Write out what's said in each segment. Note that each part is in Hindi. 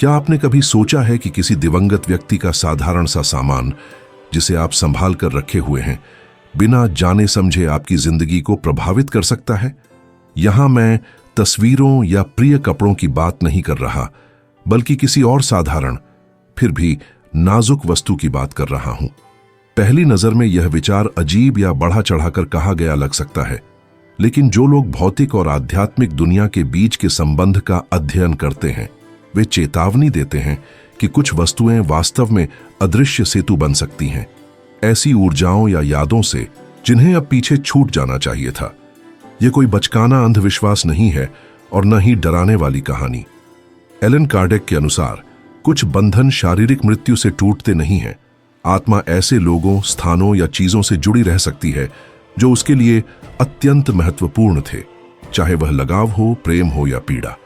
क्या आपने कभी सोचा है कि किसी दिवंगत व्यक्ति का साधारण सा सामान, जिसे आप संभाल कर रखे हुए हैं, बिना जाने समझे आपकी जिंदगी को प्रभावित कर सकता है? यहां मैं तस्वीरों या प्रिय कपड़ों की बात नहीं कर रहा, बल्कि किसी और साधारण फिर भी नाजुक वस्तु की बात कर रहा हूं। पहली नजर में यह विचार अजीब या बढ़ा चढ़ाकर कहा गया लग सकता है, लेकिन जो लोग भौतिक और आध्यात्मिक दुनिया के बीच के संबंध का अध्ययन करते हैं, वे चेतावनी देते हैं कि कुछ वस्तुएं वास्तव में अदृश्य सेतु बन सकती हैं, ऐसी ऊर्जाओं या यादों से जिन्हें अब पीछे छूट जाना चाहिए था। यह कोई बचकाना अंधविश्वास नहीं है और न ही डराने वाली कहानी। एलन कार्डेक के अनुसार कुछ बंधन शारीरिक मृत्यु से टूटते नहीं हैं। आत्मा ऐसे लोगों, स्थानों या चीजों से जुड़ी रह सकती है जो उसके लिए अत्यंत महत्वपूर्ण थे, चाहे वह लगाव हो, प्रेम हो या पीड़ा।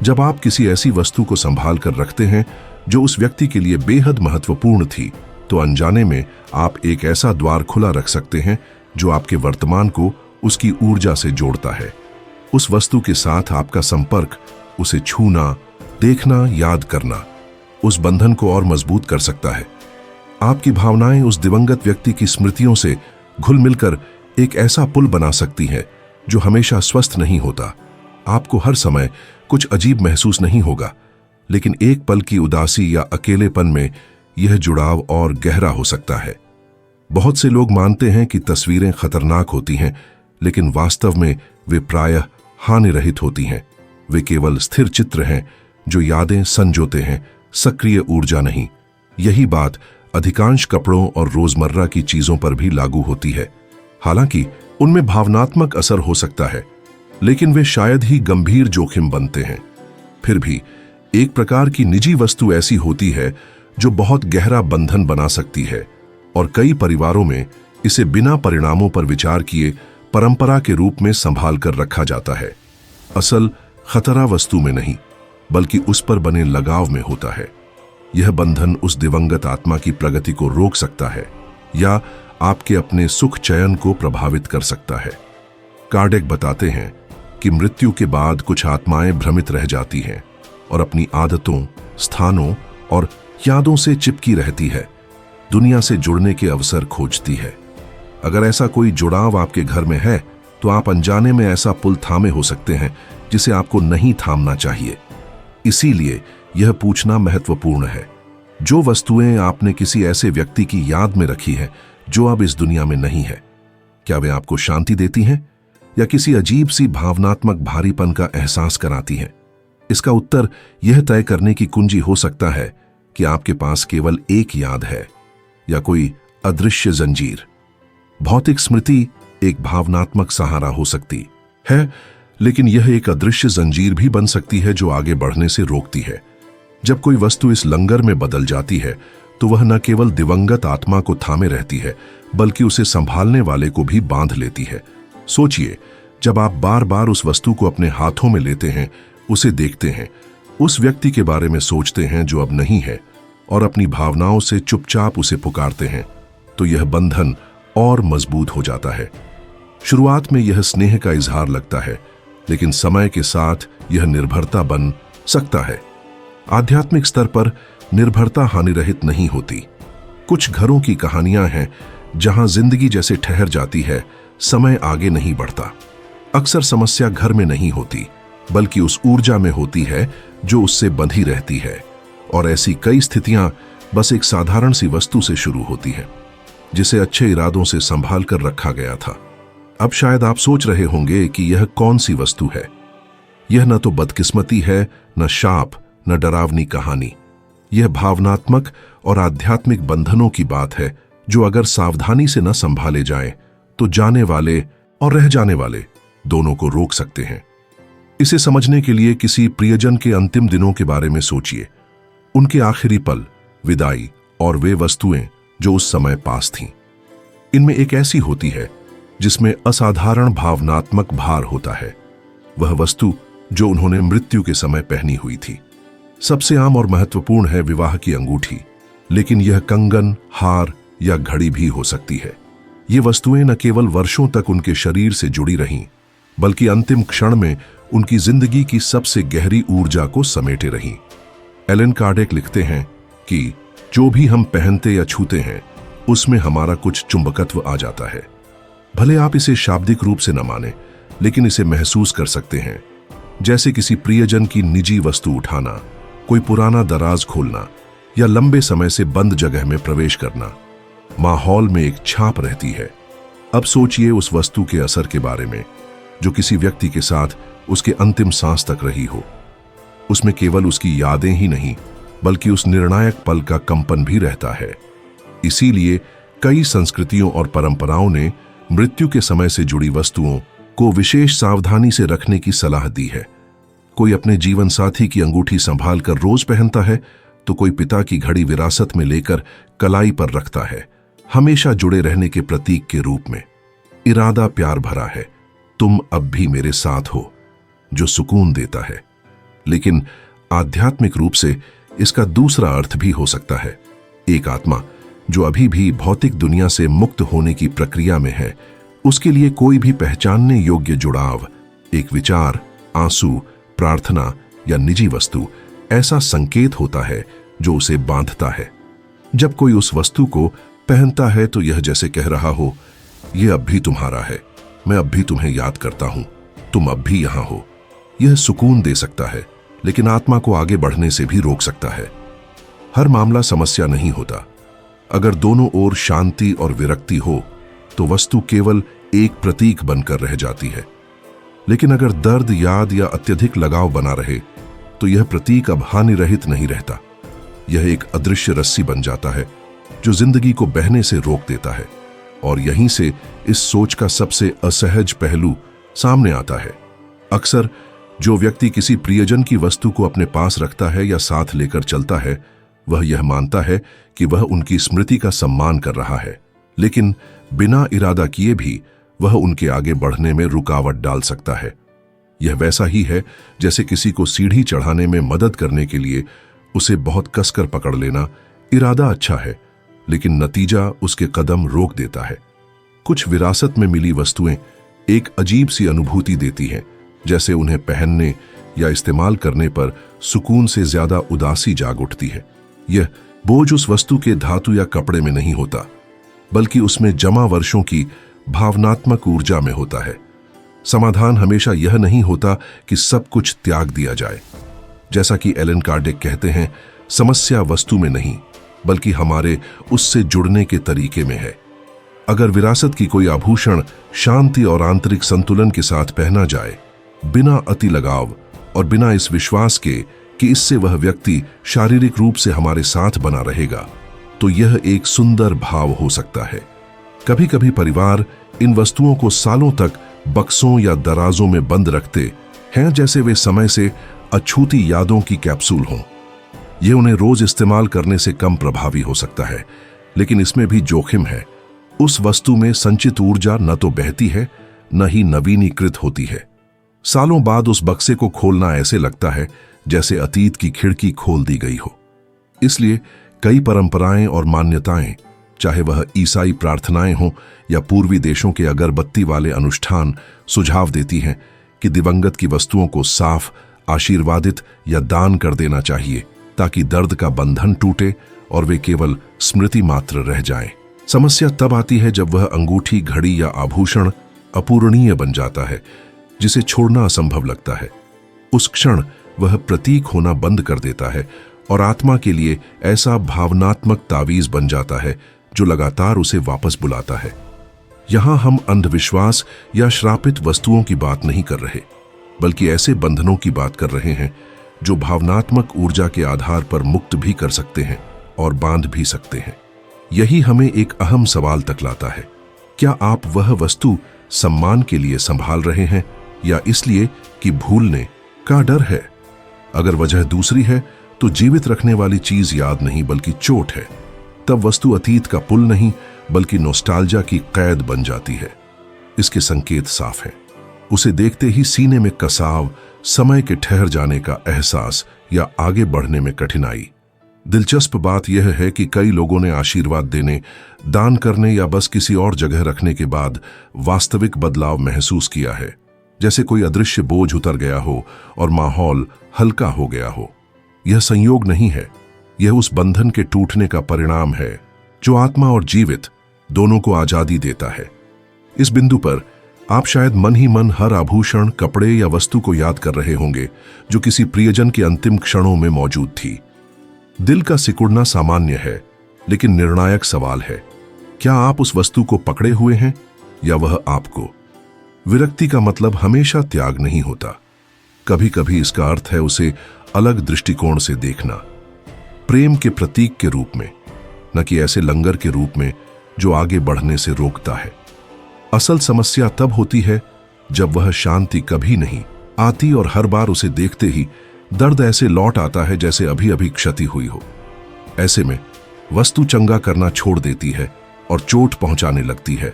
जब आप किसी ऐसी वस्तु को संभाल कर रखते हैं जो उस व्यक्ति के लिए बेहद महत्वपूर्ण थी, तो अनजाने में आप एक ऐसा द्वार खुला रख सकते हैं जो आपके वर्तमान को उसकी ऊर्जा से जोड़ता है। उस वस्तु के साथ आपका संपर्क, उसे छूना, देखना, याद करना, उस बंधन को और मजबूत कर सकता है। आपकी भावनाएं उस दिवंगत व्यक्ति की स्मृतियों से घुल मिलकर एक ऐसा पुल बना सकती हैं जो हमेशा स्वस्थ नहीं होता। आपको हर समय कुछ अजीब महसूस नहीं होगा, लेकिन एक पल की उदासी या अकेलेपन में यह जुड़ाव और गहरा हो सकता है। बहुत से लोग मानते हैं कि तस्वीरें खतरनाक होती हैं, लेकिन वास्तव में वे प्रायः हानिरहित होती हैं। वे केवल स्थिर चित्र हैं जो यादें संजोते हैं, सक्रिय ऊर्जा नहीं। यही बात अधिकांश कपड़ों और रोजमर्रा की चीजों पर भी लागू होती है। हालांकि उनमें भावनात्मक असर हो सकता है, लेकिन वे शायद ही गंभीर जोखिम बनते हैं। फिर भी एक प्रकार की निजी वस्तु ऐसी होती है जो बहुत गहरा बंधन बना सकती है, और कई परिवारों में इसे बिना परिणामों पर विचार किए परंपरा के रूप में संभाल कर रखा जाता है। असल खतरा वस्तु में नहीं, बल्कि उस पर बने लगाव में होता है। यह बंधन उस दिवंगत आत्मा की प्रगति को रोक सकता है या आपके अपने सुख चयन को प्रभावित कर सकता है। कार्डेक बताते हैं कि मृत्यु के बाद कुछ आत्माएं भ्रमित रह जाती हैं और अपनी आदतों, स्थानों और यादों से चिपकी रहती है, दुनिया से जुड़ने के अवसर खोजती है। अगर ऐसा कोई जुड़ाव आपके घर में है, तो आप अनजाने में ऐसा पुल थामे हो सकते हैं जिसे आपको नहीं थामना चाहिए। इसीलिए यह पूछना महत्वपूर्ण है, जो वस्तुएं आपने किसी ऐसे व्यक्ति की याद में रखी हैं जो अब इस दुनिया में नहीं है, क्या वे आपको शांति देती हैं या किसी अजीब सी भावनात्मक भारीपन का एहसास कराती हैं? इसका उत्तर यह तय करने की कुंजी हो सकता है कि आपके पास केवल एक याद है या कोई अदृश्य जंजीर। भौतिक स्मृति एक भावनात्मक सहारा हो सकती है, लेकिन यह एक अदृश्य जंजीर भी बन सकती है जो आगे बढ़ने से रोकती है। जब कोई वस्तु इस लंगर में बदल जाती है, तो वह न केवल दिवंगत आत्मा को थामे रहती है, बल्कि उसे संभालने वाले को भी बांध लेती है। सोचिए, जब आप बार बार उस वस्तु को अपने हाथों में लेते हैं, उसे देखते हैं, उस व्यक्ति के बारे में सोचते हैं जो अब नहीं है, और अपनी भावनाओं से चुपचाप उसे पुकारते हैं, तो यह बंधन और मजबूत हो जाता है। शुरुआत में यह स्नेह का इजहार लगता है, लेकिन समय के साथ यह निर्भरता बन सकता है। आध्यात्मिक स्तर पर निर्भरता हानिरहित नहीं होती। कुछ घरों की कहानियां हैं जहां जिंदगी जैसे ठहर जाती है, समय आगे नहीं बढ़ता। अक्सर समस्या घर में नहीं होती, बल्कि उस ऊर्जा में होती है जो उससे बंधी रहती है। और ऐसी कई स्थितियां बस एक साधारण सी वस्तु से शुरू होती हैं, जिसे अच्छे इरादों से संभाल कर रखा गया था। अब शायद आप सोच रहे होंगे कि यह कौन सी वस्तु है। यह न तो बदकिस्मती है, न शाप, न डरावनी कहानी। यह भावनात्मक और आध्यात्मिक बंधनों की बात है जो अगर सावधानी से न संभाले जाएं, तो जाने वाले और रह जाने वाले दोनों को रोक सकते हैं। इसे समझने के लिए किसी प्रियजन के अंतिम दिनों के बारे में सोचिए। उनके आखिरी पल, विदाई और वे वस्तुएं जो उस समय पास थीं। इनमें एक ऐसी होती है जिसमें असाधारण भावनात्मक भार होता है। वह वस्तु जो उन्होंने मृत्यु के समय पहनी हुई थी। सबसे आम और महत्वपूर्ण है विवाह की अंगूठी, लेकिन यह कंगन, हार या घड़ी भी हो सकती है। ये वस्तुएं न केवल वर्षों तक उनके शरीर से जुड़ी रहीं, बल्कि अंतिम क्षण में उनकी जिंदगी की सबसे गहरी ऊर्जा को समेटे रहीं। एलन कार्डेक लिखते हैं कि जो भी हम पहनते या छूते हैं उसमें हमारा कुछ चुंबकत्व आ जाता है। भले आप इसे शाब्दिक रूप से न माने, लेकिन इसे महसूस कर सकते हैं। जैसे किसी प्रियजन की निजी वस्तु उठाना, कोई पुराना दराज खोलना या लंबे समय से बंद जगह में प्रवेश करना। माहौल में एक छाप रहती है। अब सोचिए उस वस्तु के असर के बारे में जो किसी व्यक्ति के साथ उसके अंतिम सांस तक रही हो। उसमें केवल उसकी यादें ही नहीं, बल्कि उस निर्णायक पल का कंपन भी रहता है। इसीलिए कई संस्कृतियों और परंपराओं ने मृत्यु के समय से जुड़ी वस्तुओं को विशेष सावधानी से रखने की सलाह दी है। कोई अपने जीवन साथी की अंगूठी संभाल कर रोज पहनता है, तो कोई पिता की घड़ी विरासत में लेकर कलाई पर रखता है, हमेशा जुड़े रहने के प्रतीक के रूप में। इरादा प्यार भरा है, तुम अब भी मेरे साथ हो, जो सुकून देता है। लेकिन आध्यात्मिक रूप से इसका दूसरा अर्थ भी हो सकता है। एक आत्मा जो अभी भी भौतिक दुनिया से मुक्त होने की प्रक्रिया में है, उसके लिए कोई भी पहचानने योग्य जुड़ाव, एक विचार, आंसू, प्रार्थना या निजी वस्तु ऐसा संकेत होता है जो उसे बांधता है। जब कोई उस वस्तु को पहनता है तो यह जैसे कह रहा हो, यह अब भी तुम्हारा है, मैं अब भी तुम्हें याद करता हूं, तुम अब भी यहां हो। यह सुकून दे सकता है, लेकिन आत्मा को आगे बढ़ने से भी रोक सकता है। हर मामला समस्या नहीं होता। अगर दोनों ओर शांति और विरक्ति हो तो वस्तु केवल एक प्रतीक बनकर रह जाती है। लेकिन अगर दर्द, याद या अत्यधिक लगाव बना रहे तो यह प्रतीक अब हानि रहित नहीं रहता। यह एक अदृश्य रस्सी बन जाता है जो जिंदगी को बहने से रोक देता है। और यहीं से इस सोच का सबसे असहज पहलू सामने आता है। अक्सर जो व्यक्ति किसी प्रियजन की वस्तु को अपने पास रखता है या साथ लेकर चलता है, वह यह मानता है कि वह उनकी स्मृति का सम्मान कर रहा है, लेकिन बिना इरादा किए भी वह उनके आगे बढ़ने में रुकावट डाल सकता है। यह वैसा ही है जैसे किसी को सीढ़ी चढ़ाने में मदद करने के लिए उसे बहुत कसकर पकड़ लेना। इरादा अच्छा है, लेकिन नतीजा उसके कदम रोक देता है। कुछ विरासत में मिली वस्तुएं एक अजीब सी अनुभूति देती हैं, जैसे उन्हें पहनने या इस्तेमाल करने पर सुकून से ज्यादा उदासी जाग उठती है। यह बोझ उस वस्तु के धातु या कपड़े में नहीं होता, बल्कि उसमें जमा वर्षों की भावनात्मक ऊर्जा में होता है। समाधान हमेशा यह नहीं होता कि सब कुछ त्याग दिया जाए। जैसा कि एलन कार्डेक कहते हैं, समस्या वस्तु में नहीं, बल्कि हमारे उससे जुड़ने के तरीके में है। अगर विरासत की कोई आभूषण शांति और आंतरिक संतुलन के साथ पहना जाए, बिना अति लगाव और बिना इस विश्वास के कि इससे वह व्यक्ति शारीरिक रूप से हमारे साथ बना रहेगा, तो यह एक सुंदर भाव हो सकता है। कभी कभी परिवार इन वस्तुओं को सालों तक बक्सों या दराजों में बंद रखते हैं, जैसे वे समय से अछूती यादों की कैप्सूल हों। यह उन्हें रोज इस्तेमाल करने से कम प्रभावी हो सकता है, लेकिन इसमें भी जोखिम है। उस वस्तु में संचित ऊर्जा न तो बहती है, न ही नवीनीकृत होती है। सालों बाद उस बक्से को खोलना ऐसे लगता है जैसे अतीत की खिड़की खोल दी गई हो। इसलिए कई परंपराएं और मान्यताएं, चाहे वह ईसाई प्रार्थनाएं हों या पूर्वी देशों के अगरबत्ती वाले अनुष्ठान, सुझाव देती हैं कि दिवंगत की वस्तुओं को साफ, आशीर्वादित या दान कर देना चाहिए, ताकि दर्द का बंधन टूटे और वे केवल स्मृति मात्र रह जाएं। समस्या तब आती है जब वह अंगूठी, घड़ी या आभूषण अपूरणीय बन जाता है, जिसे छोड़ना असंभव लगता है। उस क्षण वह प्रतीक होना बंद कर देता है और आत्मा के लिए ऐसा भावनात्मक तावीज बन जाता है जो लगातार उसे वापस बुलाता है। यहां हम अंधविश्वास या श्रापित वस्तुओं की बात नहीं कर रहे, बल्कि ऐसे बंधनों की बात कर रहे हैं जो भावनात्मक ऊर्जा के आधार पर मुक्त भी कर सकते हैं और बांध भी सकते हैं। यही हमें एक अहम सवाल तक लाता है, क्या आप वह वस्तु सम्मान के लिए संभाल रहे हैं या इसलिए कि भूलने का डर है? अगर वजह दूसरी है तो जीवित रखने वाली चीज याद नहीं बल्कि चोट है। तब वस्तु अतीत का पुल नहीं बल्कि नॉस्टैल्जिया की कैद बन जाती है। इसके संकेत साफ हैं। उसे देखते ही सीने में कसाव, समय के ठहर जाने का एहसास या आगे बढ़ने में कठिनाई। दिलचस्प बात यह है कि कई लोगों ने आशीर्वाद देने, दान करने या बस किसी और जगह रखने के बाद वास्तविक बदलाव महसूस किया है, जैसे कोई अदृश्य बोझ उतर गया हो और माहौल हल्का हो गया हो। यह संयोग नहीं है, यह उस बंधन के टूटने का परिणाम है जो आत्मा और जीवित दोनों को आजादी देता है। इस बिंदु पर आप शायद मन ही मन हर आभूषण, कपड़े या वस्तु को याद कर रहे होंगे जो किसी प्रियजन के अंतिम क्षणों में मौजूद थी। दिल का सिकुड़ना सामान्य है, लेकिन निर्णायक सवाल है, क्या आप उस वस्तु को पकड़े हुए हैं या वह आपको? विरक्ति का मतलब हमेशा त्याग नहीं होता। कभी कभी इसका अर्थ है उसे अलग दृष्टिकोण से देखना, प्रेम के प्रतीक के रूप में, न कि ऐसे लंगर के रूप में जो आगे बढ़ने से रोकता है। असल समस्या तब होती है जब वह शांति कभी नहीं आती और हर बार उसे देखते ही दर्द ऐसे लौट आता है जैसे अभी अभी क्षति हुई हो। ऐसे में वस्तु चंगा करना छोड़ देती है और चोट पहुंचाने लगती है,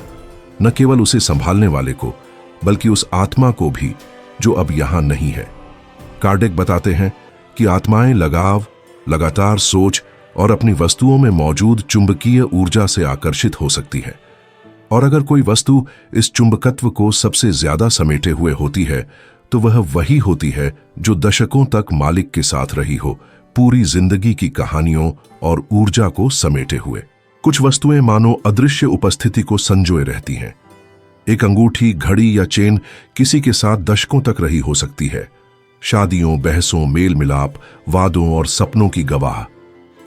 न केवल उसे संभालने वाले को बल्कि उस आत्मा को भी जो अब यहां नहीं है। कार्डेक बताते हैं कि आत्माएं लगाव, लगातार सोच और अपनी वस्तुओं में मौजूद चुंबकीय ऊर्जा से आकर्षित हो सकती है, और अगर कोई वस्तु इस चुंबकत्व को सबसे ज्यादा समेटे हुए होती है तो वह वही होती है जो दशकों तक मालिक के साथ रही हो, पूरी जिंदगी की कहानियों और ऊर्जा को समेटे हुए। कुछ वस्तुएं मानो अदृश्य उपस्थिति को संजोए रहती हैं। एक अंगूठी, घड़ी या चेन किसी के साथ दशकों तक रही हो सकती है, शादियों, बहसों, मेल मिलाप, वादों और सपनों की गवाह।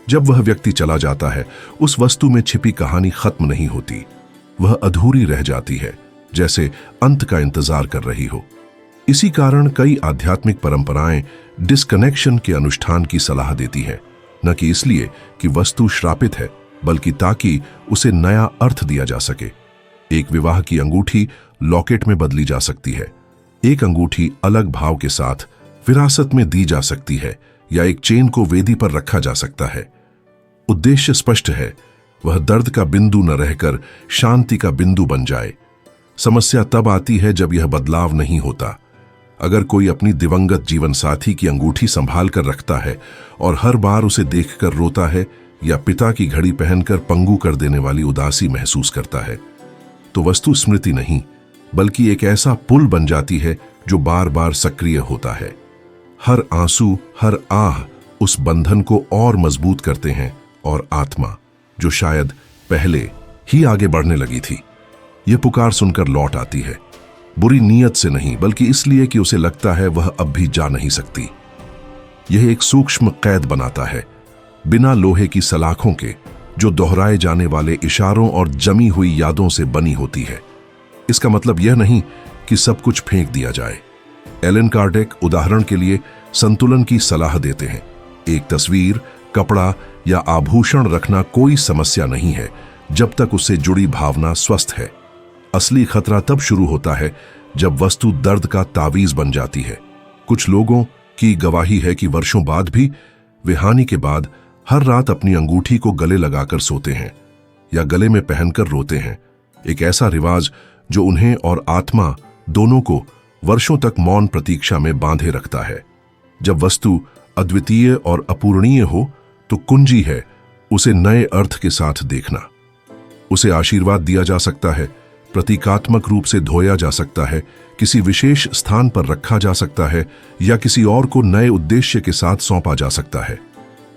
जब वह व्यक्ति चला जाता है, उस वस्तु में छिपी कहानी खत्म नहीं होती, वह अधूरी रह जाती है, जैसे अंत का इंतजार कर रही हो। इसी कारण कई आध्यात्मिक परंपराएं डिस्कनेक्शन के अनुष्ठान की सलाह देती हैं, न कि इसलिए कि वस्तु श्रापित है, बल्कि ताकि उसे नया अर्थ दिया जा सके। एक विवाह की अंगूठी लॉकेट में बदली जा सकती है, एक अंगूठी अलग भाव के साथ विरासत में दी जा सकती है, या एक चेन को वेदी पर रखा जा सकता है। उद्देश्य स्पष्ट है, वह दर्द का बिंदु न रहकर शांति का बिंदु बन जाए। समस्या तब आती है जब यह बदलाव नहीं होता। अगर कोई अपनी दिवंगत जीवन साथी की अंगूठी संभाल कर रखता है और हर बार उसे देखकर रोता है, या पिता की घड़ी पहनकर पंगु कर देने वाली उदासी महसूस करता है, तो वस्तु स्मृति नहीं बल्कि एक ऐसा पुल बन जाती है जो बार बार सक्रिय होता है। हर आंसू, हर आह उस बंधन को और मजबूत करते हैं, और आत्मा जो शायद पहले ही आगे बढ़ने लगी थी, यह पुकार सुनकर लौट आती है, बुरी नीयत से नहीं बल्कि इसलिए कि उसे लगता है वह अब भी जा नहीं सकती। यह एक सूक्ष्म कैद बनाता है, बिना लोहे की सलाखों के, जो दोहराए जाने वाले इशारों और जमी हुई यादों से बनी होती है। इसका मतलब यह नहीं कि सब कुछ फेंक दिया जाए। एलन कार्डेक उदाहरण के लिए संतुलन की सलाह देते हैं। एक तस्वीर, कपड़ा या आभूषण रखना कोई समस्या नहीं है जब तक उससे जुड़ी भावना स्वस्थ है। असली खतरा तब शुरू होता है जब वस्तु दर्द का तावीज बन जाती है। कुछ लोगों की गवाही है कि वर्षों बाद भी वे हानि के बाद हर रात अपनी अंगूठी को गले लगाकर सोते हैं या गले में पहनकर रोते हैं। एक ऐसा रिवाज जो उन्हें और आत्मा दोनों को वर्षों तक मौन प्रतीक्षा में बांधे रखता है। जब वस्तु अद्वितीय और अपूरणीय हो तो कुंजी है उसे नए अर्थ के साथ देखना। उसे आशीर्वाद दिया जा सकता है, प्रतीकात्मक रूप से धोया जा सकता है, किसी विशेष स्थान पर रखा जा सकता है, या किसी और को नए उद्देश्य के साथ सौंपा जा सकता है।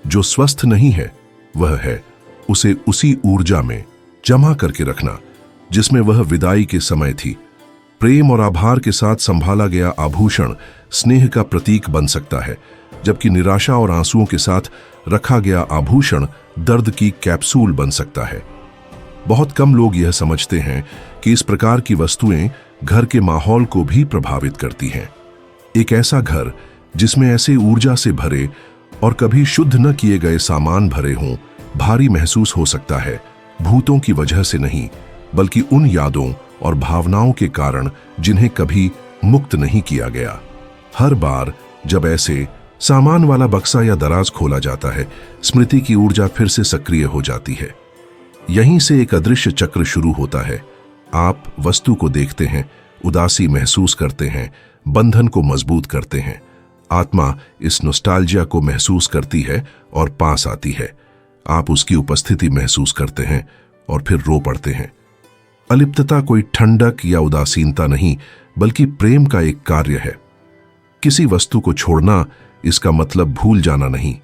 जो स्वस्थ नहीं है वह है उसे उसी ऊर्जा में जमा करके रखना जिसमें वह विदाई के समय थी। प्रेम और आभार के साथ संभाला गया आभूषण स्नेह का प्रतीक बन सकता है, जबकि निराशा और आंसुओं के साथ रखा गया आभूषण दर्द की कैप्सूल बन सकता है। बहुत कम लोग यह समझते हैं कि इस प्रकार की वस्तुएं घर के माहौल को भी प्रभावित करती हैं। एक ऐसा घर जिसमें ऐसे ऊर्जा से भरे और कभी शुद्ध न किए गए सामान भरे हों, भारी महसूस हो सकता है, भूतों की वजह से नहीं बल्कि उन यादों और भावनाओं के कारण जिन्हें कभी मुक्त नहीं किया गया। हर बार जब ऐसे सामान वाला बक्सा या दराज खोला जाता है, स्मृति की ऊर्जा फिर से सक्रिय हो जाती है। यहीं से एक अदृश्य चक्र शुरू होता है। आप वस्तु को देखते हैं, उदासी महसूस करते हैं, बंधन को मजबूत करते हैं। आत्मा इस नॉस्टैल्जिया को महसूस करती है और पास आती है। आप उसकी उपस्थिति महसूस करते हैं और फिर रो पड़ते हैं। अलिप्तता कोई ठंडक या उदासीनता नहीं बल्कि प्रेम का एक कार्य है। किसी वस्तु को छोड़ना इसका मतलब भूल जाना नहीं,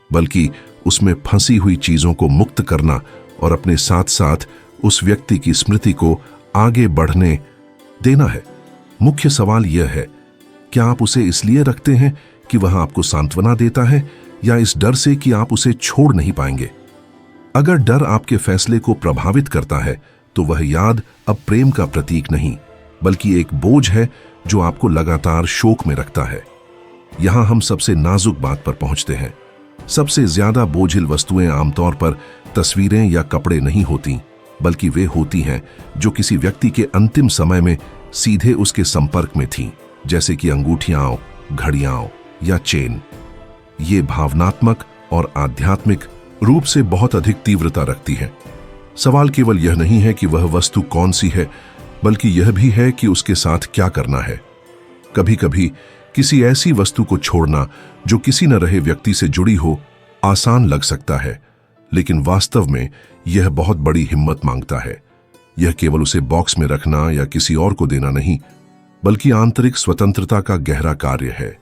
बल्कि उसमें फंसी हुई चीजों को मुक्त करना और अपने साथ साथ उस व्यक्ति की स्मृति को आगे बढ़ने देना है। मुख्य सवाल यह है, क्या आप उसे इसलिए रखते हैं कि वह आपको सांत्वना देता है, या इस डर से कि आप उसे छोड़ नहीं पाएंगे? अगर डर आपके फैसले को प्रभावित करता है, तो वह याद अब प्रेम का प्रतीक नहीं, बल्कि एक बोझ है जो आपको लगातार शोक में रखता है। यहां हम सबसे नाजुक बात पर पहुंचते हैं। सबसे ज्यादा बोझिल वस्तुएं आमतौर पर तस्वीरें या कपड़े नहीं होती, बल्कि वे होती हैं जो किसी व्यक्ति के अंतिम समय में सीधे उसके संपर्क में थीं, जैसे कि अंगूठियां, घड़ियां या चेन। ये भावनात्मक और आध्यात्मिक रूप से बहुत अधिक तीव्रता रखती है। सवाल केवल यह नहीं है कि वह वस्तु कौन सी है, बल्कि यह भी है कि उसके साथ क्या करना है। कभी कभी किसी ऐसी वस्तु को छोड़ना जो किसी न रहे व्यक्ति से जुड़ी हो आसान लग सकता है, लेकिन वास्तव में यह बहुत बड़ी हिम्मत मांगता है। यह केवल उसे बॉक्स में रखना या किसी और को देना नहीं, बल्कि आंतरिक स्वतंत्रता का गहरा कार्य है।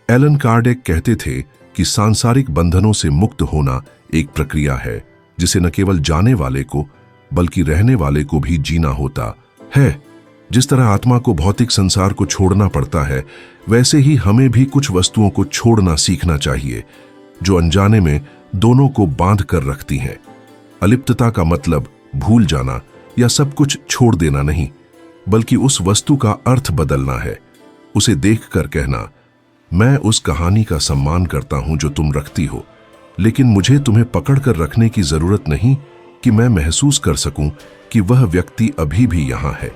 एलन कार्डेक कहते थे कि सांसारिक बंधनों से मुक्त होना एक प्रक्रिया है जिसे न केवल जाने वाले को बल्कि रहने वाले को भी जीना होता है। जिस तरह आत्मा को भौतिक संसार को छोड़ना पड़ता है, वैसे ही हमें भी कुछ वस्तुओं को छोड़ना सीखना चाहिए जो अनजाने में दोनों को बांध कर रखती हैं। अलिप्तता का मतलब भूल जाना या सब कुछ छोड़ देना नहीं, बल्कि उस वस्तु का अर्थ बदलना है। उसे देखकर कहना, मैं उस कहानी का सम्मान करता हूं जो तुम रखती हो, लेकिन मुझे तुम्हें पकड़ कर रखने की जरूरत नहीं कि मैं महसूस कर सकूं कि वह व्यक्ति अभी भी यहां है।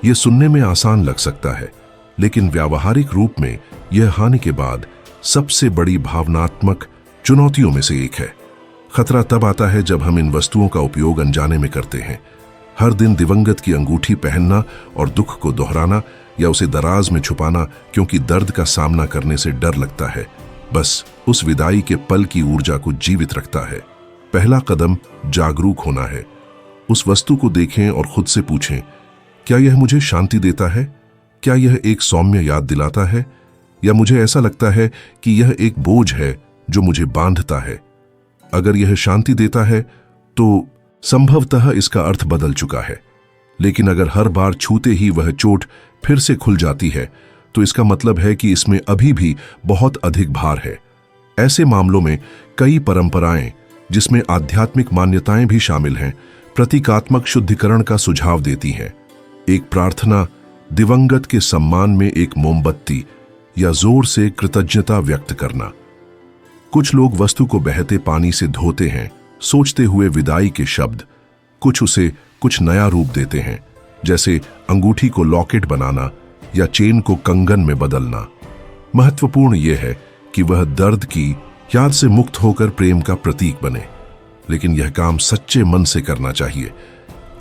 यह सुनने में आसान लग सकता है, लेकिन व्यावहारिक रूप में यह हानि के बाद सबसे बड़ी भावनात्मक चुनौतियों में से एक है। खतरा तब आता है जब हम इन वस्तुओं का उपयोग अनजाने में करते हैं। हर दिन दिवंगत की अंगूठी पहनना और दुख को दोहराना या उसे दराज में छुपाना क्योंकि दर्द का सामना करने से डर लगता है, बस उस विदाई के पल की ऊर्जा को जीवित रखता है। पहला कदम जागरूक होना है। उस वस्तु को देखें और खुद से पूछें, क्या यह मुझे शांति देता है? क्या यह एक सौम्य याद दिलाता है? या मुझे ऐसा लगता है कि यह एक बोझ है जो मुझे बांधता है? अगर यह शांति देता है तो संभवतः इसका अर्थ बदल चुका है, लेकिन अगर हर बार छूते ही वह चोट फिर से खुल जाती है, तो इसका मतलब है कि इसमें अभी भी बहुत अधिक भार है। ऐसे मामलों में कई परंपराएं, जिसमें आध्यात्मिक मान्यताएं भी शामिल हैं, प्रतीकात्मक शुद्धिकरण का सुझाव देती हैं। एक प्रार्थना, दिवंगत के सम्मान में एक मोमबत्ती या जोर से कृतज्ञता व्यक्त करना। कुछ लोग वस्तु को बहते पानी से धोते हैं, सोचते हुए विदाई के शब्द। कुछ उसे कुछ नया रूप देते हैं, जैसे अंगूठी को लॉकेट बनाना या चेन को कंगन में बदलना। महत्वपूर्ण यह है कि वह दर्द की याद से मुक्त होकर प्रेम का प्रतीक बने, लेकिन यह काम सच्चे मन से करना चाहिए।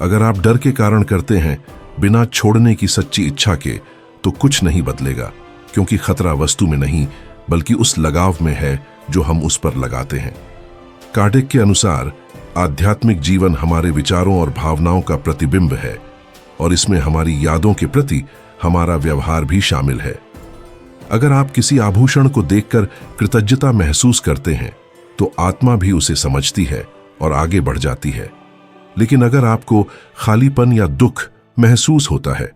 अगर आप डर के कारण करते हैं बिना छोड़ने की सच्ची इच्छा के, तो कुछ नहीं बदलेगा, क्योंकि खतरा वस्तु में नहीं बल्कि उस लगाव में है जो हम उस पर लगाते हैं। कार्डेक के अनुसार आध्यात्मिक जीवन हमारे विचारों और भावनाओं का प्रतिबिंब है, और इसमें हमारी यादों के प्रति हमारा व्यवहार भी शामिल है। अगर आप किसी आभूषण को देखकर कृतज्ञता महसूस करते हैं, तो आत्मा भी उसे समझती है और आगे बढ़ जाती है। लेकिन अगर आपको खालीपन या दुख महसूस होता है,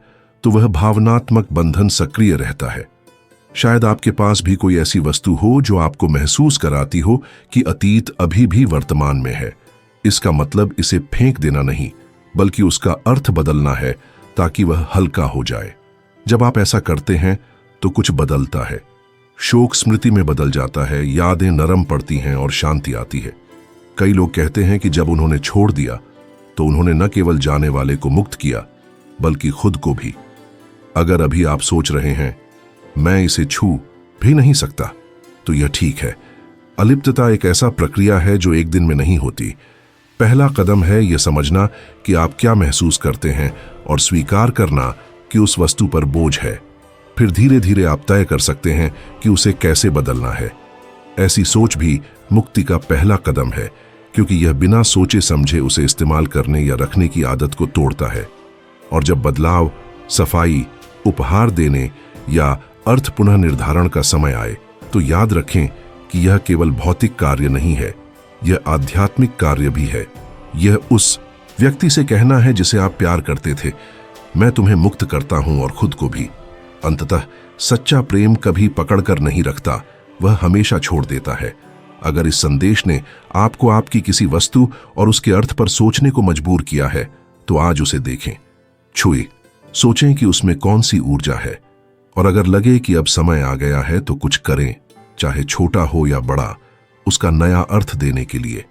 तो वह भावनात्मक बंधन सक्रिय रहता है। शायद आपके पास भी कोई ऐसी वस्तु हो जो आपको महसूस कराती हो कि अतीत अभी भी वर्तमान में है। इसका मतलब इसे फेंक देना नहीं, बल्कि उसका अर्थ बदलना है ताकि वह हल्का हो जाए। जब आप ऐसा करते हैं तो कुछ बदलता है। शोक स्मृति में बदल जाता है, यादें नरम पड़ती हैं और शांति आती है। कई लोग कहते हैं कि जब उन्होंने छोड़ दिया तो उन्होंने न केवल जाने वाले को मुक्त किया, बल्कि खुद को भी। अगर अभी आप सोच रहे हैं मैं इसे छू भी नहीं सकता, तो यह ठीक है। अलिप्तता एक ऐसा प्रक्रिया है जो एक दिन में नहीं होती। पहला कदम है यह समझना कि आप क्या महसूस करते हैं और स्वीकार करना कि उस वस्तु पर बोझ है। फिर धीरे धीरे आप तय कर सकते हैं कि उसे कैसे बदलना है। ऐसी सोच भी मुक्ति का पहला कदम है, क्योंकि यह बिना सोचे समझे उसे इस्तेमाल करने या रखने की आदत को तोड़ता है। और जब बदलाव, सफाई, उपहार देने या अर्थ पुनः निर्धारण का समय आए, तो तो याद रखें कि यह केवल भौतिक कार्य नहीं है, यह आध्यात्मिक कार्य भी है। यह उस व्यक्ति से कहना है जिसे आप प्यार करते थे, मैं तुम्हें मुक्त करता हूं और खुद को भी। अंततः सच्चा प्रेम कभी पकड़ कर नहीं रखता, वह हमेशा छोड़ देता है। अगर इस संदेश ने आपको आपकी किसी वस्तु और उसके अर्थ पर सोचने को मजबूर किया है, तो आज उसे देखें, छुएं, सोचें कि उसमें कौन सी ऊर्जा है, और अगर लगे कि अब समय आ गया है तो कुछ करें, चाहे छोटा हो या बड़ा, उसका नया अर्थ देने के लिए।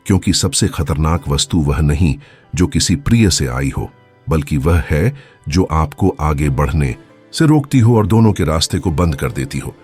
क्योंकि सबसे खतरनाक वस्तु वह नहीं जो किसी प्रिय से आई हो, बल्कि वह है जो आपको आगे बढ़ने से रोकती हो और दोनों के रास्ते को बंद कर देती हो।